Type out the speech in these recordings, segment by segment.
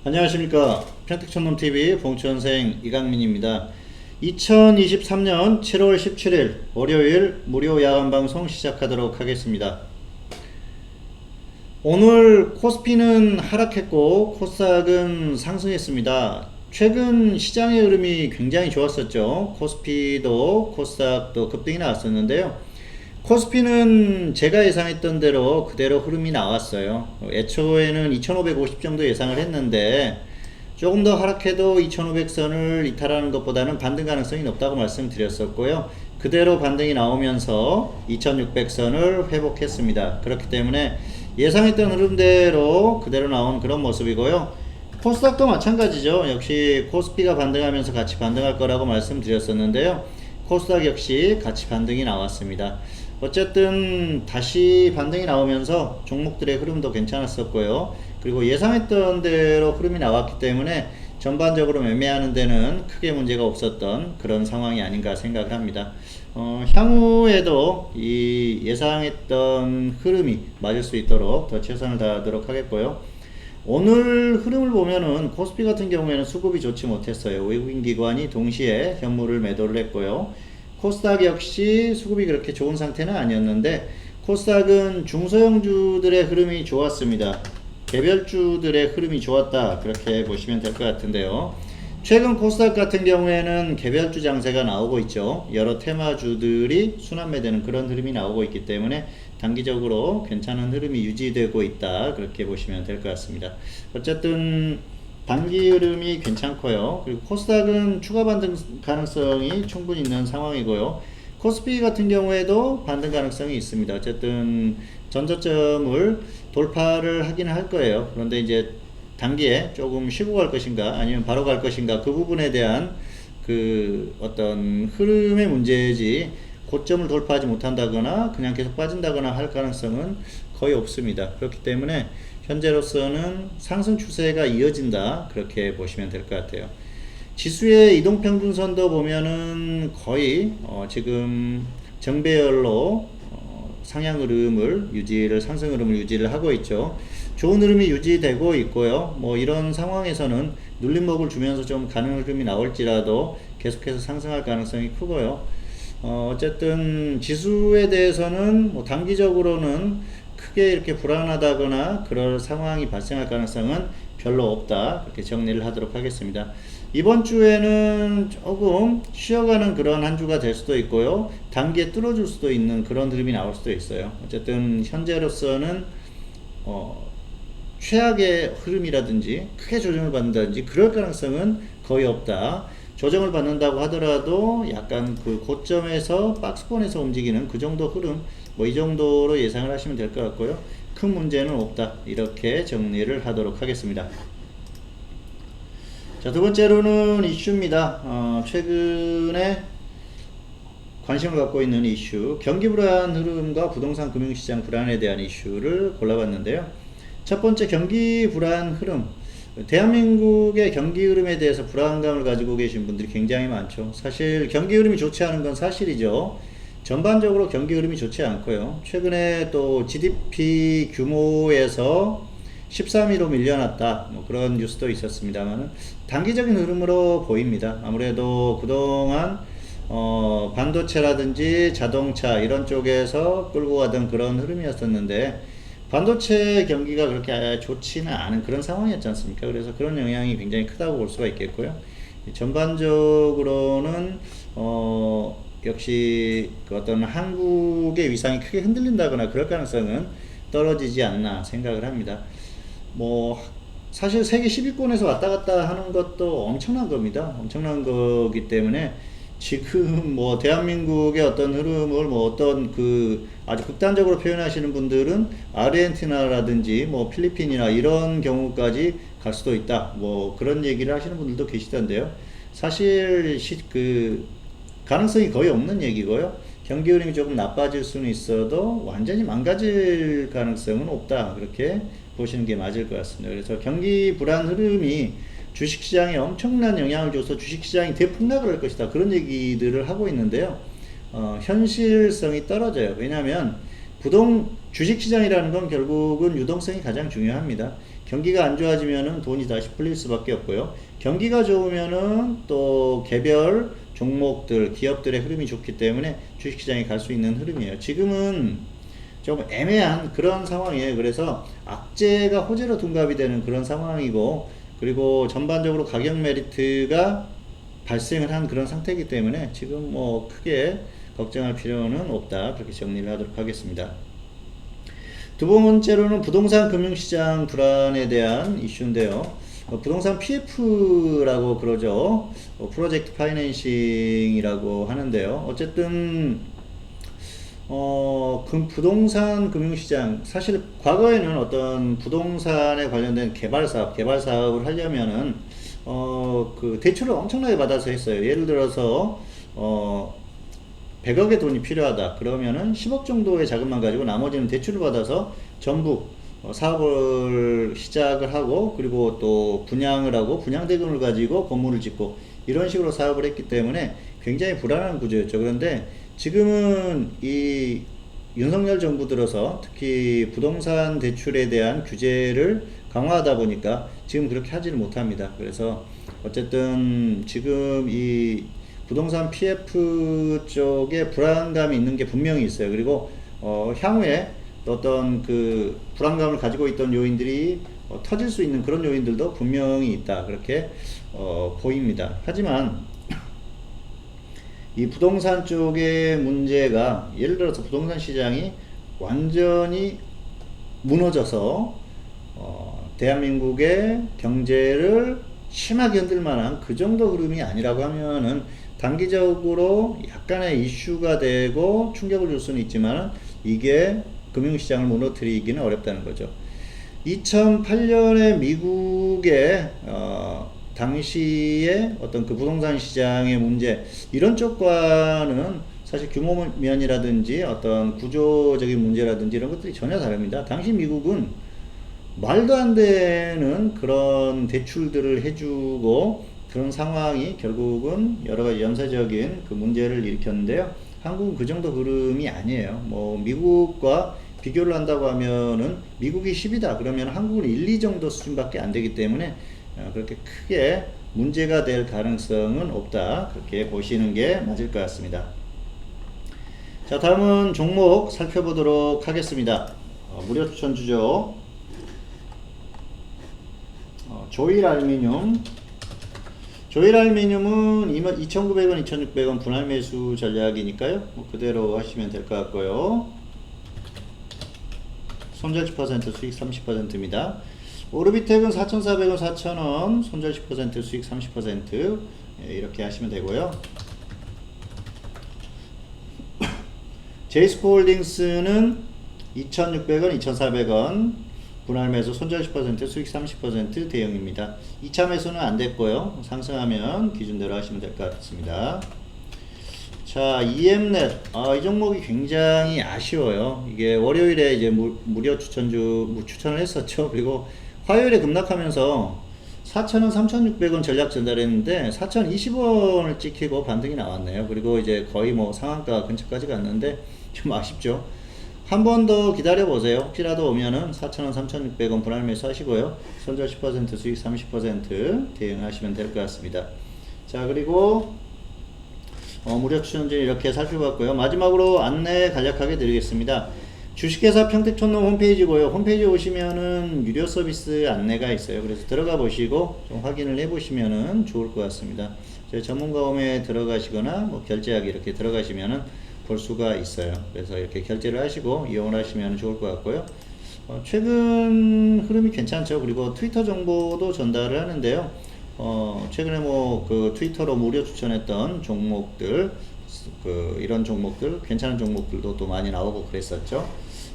안녕하십니까. 평택촌놈TV 봉천생 이강민입니다. 2023년 7월 17일 월요일 무료 야간방송 시작하도록 하겠습니다. 오늘 코스피는 하락했고 코스닥은 상승했습니다. 최근 시장의 흐름이 굉장히 좋았었죠. 코스피도 코스닥도 급등이 나왔었는데요. 코스피는 제가 예상했던 대로 그대로 흐름이 나왔어요. 애초에는 2550 정도 예상을 했는데 조금 더 하락해도 2500선을 이탈하는 것보다는 반등 가능성이 높다고 말씀드렸었고요. 그대로 반등이 나오면서 2600선을 회복했습니다. 그렇기 때문에 예상했던 흐름대로 그대로 나온 그런 모습이고요. 코스닥도 마찬가지죠. 역시 코스피가 반등하면서 같이 반등할 거라고 말씀드렸었는데요. 코스닥 역시 같이 반등이 나왔습니다. 어쨌든 다시 반등이 나오면서 종목들의 흐름도 괜찮았었고요. 그리고 예상했던 대로 흐름이 나왔기 때문에 전반적으로 매매하는 데는 크게 문제가 없었던 그런 상황이 아닌가 생각을 합니다. 향후에도 이 예상했던 흐름이 맞을 수 있도록 더 최선을 다하도록 하겠고요. 오늘 흐름을 보면은 코스피 같은 경우에는 수급이 좋지 못했어요. 외국인 기관이 동시에 현물을 매도를 했고요. 코스닥 역시 수급이 그렇게 좋은 상태는 아니었는데 코스닥은 중소형주들의 흐름이 좋았습니다. 개별주들의 흐름이 좋았다, 그렇게 보시면 될 것 같은데요. 최근 코스닥 같은 경우에는 개별주 장세가 나오고 있죠. 여러 테마주들이 순환매되는 그런 흐름이 나오고 있기 때문에 단기적으로 괜찮은 흐름이 유지되고 있다, 그렇게 보시면 될 것 같습니다. 어쨌든 단기 흐름이 괜찮고요. 그리고 코스닥은 추가 반등 가능성이 충분히 있는 상황이고요. 코스피 같은 경우에도 반등 가능성이 있습니다. 어쨌든 전저점을 돌파를 하긴 할 거예요. 그런데 이제 단기에 조금 쉬고 갈 것인가 아니면 바로 갈 것인가, 그 부분에 대한 그 어떤 흐름의 문제지 고점을 돌파하지 못한다거나 그냥 계속 빠진다거나 할 가능성은 거의 없습니다. 그렇기 때문에 현재로서는 상승 추세가 이어진다, 그렇게 보시면 될 것 같아요. 지수의 이동평균선도 보면은 거의 지금 정배열로 상향 흐름을 상승 흐름을 유지를 하고 있죠. 좋은 흐름이 유지되고 있고요. 뭐 이런 상황에서는 눌림목을 주면서 좀 가는 흐름이 나올지라도 계속해서 상승할 가능성이 크고요. 어쨌든 지수에 대해서는 뭐 단기적으로는 크게 이렇게 불안하다거나 그럴 상황이 발생할 가능성은 별로 없다, 그렇게 정리를 하도록 하겠습니다. 이번 주에는 조금 쉬어가는 그런 한 주가 될 수도 있고요. 단기에 뚫어줄 수도 있는 그런 흐름이 나올 수도 있어요. 어쨌든 현재로서는 최악의 흐름이라든지 크게 조정을 받는다든지 그럴 가능성은 거의 없다. 조정을 받는다고 하더라도 약간 그 고점에서 박스권에서 움직이는 그 정도 흐름, 뭐 이 정도로 예상을 하시면 될 것 같고요. 큰 문제는 없다, 이렇게 정리를 하도록 하겠습니다. 자, 두 번째로는 이슈입니다. 최근에 관심을 갖고 있는 이슈, 경기 불안 흐름과 부동산 금융시장 불안에 대한 이슈를 골라봤는데요. 첫 번째, 경기 불안 흐름. 대한민국의 경기 흐름에 대해서 불안감을 가지고 계신 분들이 굉장히 많죠. 사실 경기 흐름이 좋지 않은 건 사실이죠. 전반적으로 경기 흐름이 좋지 않고요. 최근에 또 GDP 규모에서 13위로 밀려났다, 뭐 그런 뉴스도 있었습니다만 단기적인 흐름으로 보입니다. 아무래도 그동안 반도체라든지 자동차 이런 쪽에서 끌고 가던 그런 흐름이었었는데 반도체 경기가 그렇게 좋지는 않은 그런 상황이었지 않습니까? 그래서 그런 영향이 굉장히 크다고 볼 수가 있겠고요. 전반적으로는 역시 그 어떤 한국의 위상이 크게 흔들린다거나 그럴 가능성은 떨어지지 않나 생각을 합니다. 뭐 사실 세계 10위권에서 왔다 갔다 하는 것도 엄청난 겁니다. 엄청난 거기 때문에 지금 뭐 대한민국의 어떤 흐름을 뭐 어떤 그 아주 극단적으로 표현하시는 분들은 아르헨티나라든지 뭐 필리핀이나 이런 경우까지 갈 수도 있다, 뭐 그런 얘기를 하시는 분들도 계시던데요. 사실 그 가능성이 거의 없는 얘기고요. 경기 흐름이 조금 나빠질 수는 있어도 완전히 망가질 가능성은 없다, 그렇게 보시는 게 맞을 것 같습니다. 그래서 경기 불안 흐름이 주식시장에 엄청난 영향을 줘서 주식시장이 대폭락을 할 것이다, 그런 얘기들을 하고 있는데요. 현실성이 떨어져요. 왜냐하면 주식시장이라는 건 결국은 유동성이 가장 중요합니다. 경기가 안 좋아지면은 돈이 다시 풀릴 수밖에 없고요. 경기가 좋으면은 또 개별 종목들, 기업들의 흐름이 좋기 때문에 주식시장에 갈 수 있는 흐름이에요. 지금은 좀 애매한 그런 상황이에요. 그래서 악재가 호재로 둔갑이 되는 그런 상황이고, 그리고 전반적으로 가격 메리트가 발생을 한 그런 상태이기 때문에 지금 뭐 크게 걱정할 필요는 없다. 그렇게 정리를 하도록 하겠습니다. 두 번째로는 부동산 금융시장 불안에 대한 이슈인데요. 부동산 PF라고 그러죠. 프로젝트 파이낸싱이라고 하는데요. 어쨌든 부동산 금융시장, 사실 과거에는 어떤 부동산에 관련된 개발 사업을 하려면은 그 대출을 엄청나게 받아서 했어요. 예를 들어서 100억의 돈이 필요하다. 그러면은 10억 정도의 자금만 가지고 나머지는 대출을 받아서 전부 사업을 시작을 하고, 그리고 또 분양을 하고, 분양대금을 가지고 건물을 짓고, 이런 식으로 사업을 했기 때문에 굉장히 불안한 구조였죠. 그런데 지금은 이 윤석열 정부 들어서 특히 부동산 대출에 대한 규제를 강화하다 보니까 지금 그렇게 하지를 못합니다. 그래서 어쨌든 지금 이 부동산 PF 쪽에 불안감이 있는 게 분명히 있어요. 그리고 향후에 어떤 그 불안감을 가지고 있던 요인들이 터질 수 있는 그런 요인들도 분명히 있다. 그렇게 보입니다. 하지만 이 부동산 쪽의 문제가, 예를 들어서 부동산 시장이 완전히 무너져서 대한민국의 경제를 심하게 흔들 만한 그 정도 흐름이 아니라고 하면은 단기적으로 약간의 이슈가 되고 충격을 줄 수는 있지만 이게 금융시장을 무너뜨리기는 어렵다는 거죠. 2008년에 미국의 당시에 어떤 그 부동산 시장의 문제, 이런 쪽과는 사실 규모 면이라든지 어떤 구조적인 문제라든지 이런 것들이 전혀 다릅니다. 당시 미국은 말도 안 되는 그런 대출들을 해주고 그런 상황이 결국은 여러 가지 연쇄적인 그 문제를 일으켰는데요. 한국은 그 정도 흐름이 아니에요. 뭐 미국과 비교를 한다고 하면은 미국이 10이다 그러면 한국은 1, 2 정도 수준밖에 안 되기 때문에 그렇게 크게 문제가 될 가능성은 없다. 그렇게 보시는 게 맞을 것 같습니다. 자, 다음은 종목 살펴보도록 하겠습니다. 무료 추천주죠. 조일알미늄. 조일알미늄은 2,900원, 2,600원 분할 매수 전략이니까요. 뭐 그대로 하시면 될 것 같고요. 손절 10%, 수익 30%입니다. 오르비텍은 4,400원, 4,000원, 손절 10%, 수익 30%, 이렇게 하시면 되고요. 제이스포홀딩스는 2,600원, 2,400원, 분할 매수 손절 10%, 수익 30% 대응입니다. 2차 매수는 안 됐고요. 상승하면 기준대로 하시면 될 것 같습니다. 자, EM넷. 이 종목이 굉장히 아쉬워요. 이게 월요일에 이제 무료 추천을 했었죠. 그리고 화요일에 급락하면서 4,000원, 3,600원 전략 전달했는데 4,020원을 찍히고 반등이 나왔네요. 그리고 이제 거의 뭐 상한가 근처까지 갔는데 좀 아쉽죠. 한 번 더 기다려 보세요. 혹시라도 오면은 4,000원, 3,600원 분할 매수 하시고요. 손절 10%, 수익 30% 대응하시면 될 것 같습니다. 자, 그리고 무료 추천주 이렇게 살펴봤고요. 마지막으로 안내 간략하게 드리겠습니다. 주식회사 평택촌놈 홈페이지고요. 홈페이지에 오시면은 유료 서비스 안내가 있어요. 그래서 들어가 보시고 좀 확인을 해 보시면은 좋을 것 같습니다. 저희 전문가홈에 들어가시거나 뭐 결제하기 이렇게 들어가시면은 볼 수가 있어요. 그래서 이렇게 결제를 하시고 이용을 하시면 좋을 것 같고요. 최근 흐름이 괜찮죠. 그리고 트위터 정보도 전달을 하는데요. 최근에 뭐 그 트위터로 무료 추천했던 종목들, 이런 종목들, 괜찮은 종목들도 또 많이 나오고 그랬었죠.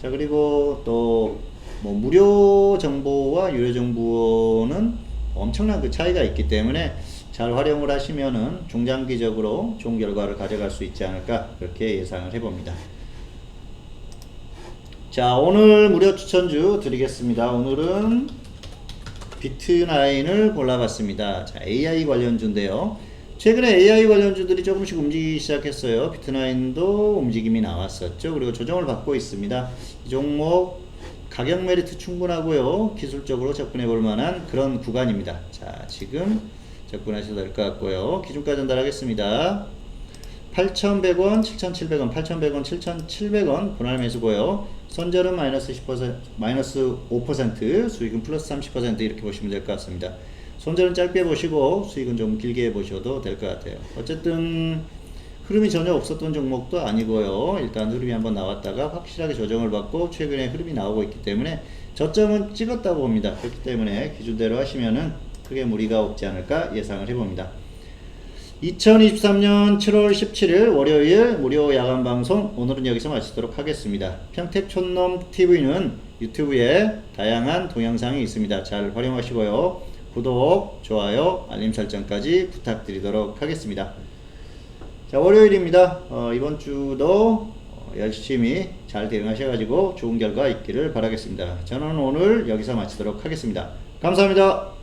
자, 그리고 또 뭐 무료 정보와 유료 정보는 엄청난 그 차이가 있기 때문에 잘 활용을 하시면은 중장기적으로 좋은 결과를 가져갈 수 있지 않을까, 그렇게 예상을 해봅니다. 자, 오늘 무료 추천주 드리겠습니다. 오늘은 비트9을 골라봤습니다. 자, AI 관련주인데요. 최근에 AI 관련주들이 조금씩 움직이기 시작했어요. 비트9도 움직임이 나왔었죠. 그리고 조정을 받고 있습니다. 이 종목 가격 메리트 충분하고요. 기술적으로 접근해 볼 만한 그런 구간입니다. 자, 지금 접근하셔도 될 것 같고요. 기준가 전달하겠습니다. 8,100원, 7,700원, 8,100원, 7,700원 분할 매수고요. 손절은 마이너스 10%, 마이너스 5%, 수익은 플러스 30% 이렇게 보시면 될 것 같습니다. 손절은 짧게 보시고 수익은 좀 길게 보셔도 될 것 같아요. 어쨌든 흐름이 전혀 없었던 종목도 아니고요. 일단 흐름이 한번 나왔다가 확실하게 조정을 받고 최근에 흐름이 나오고 있기 때문에 저점은 찍었다고 봅니다. 그렇기 때문에 기준대로 하시면은 크게 무리가 없지 않을까 예상을 해봅니다. 2023년 7월 17일 월요일 무료 야간 방송 오늘은 여기서 마치도록 하겠습니다. 평택촌놈TV는 유튜브에 다양한 동영상이 있습니다. 잘 활용하시고요. 구독, 좋아요, 알림 설정까지 부탁드리도록 하겠습니다. 자, 월요일입니다. 이번 주도 열심히 잘 대응하셔가지고 좋은 결과 있기를 바라겠습니다. 저는 오늘 여기서 마치도록 하겠습니다. 감사합니다.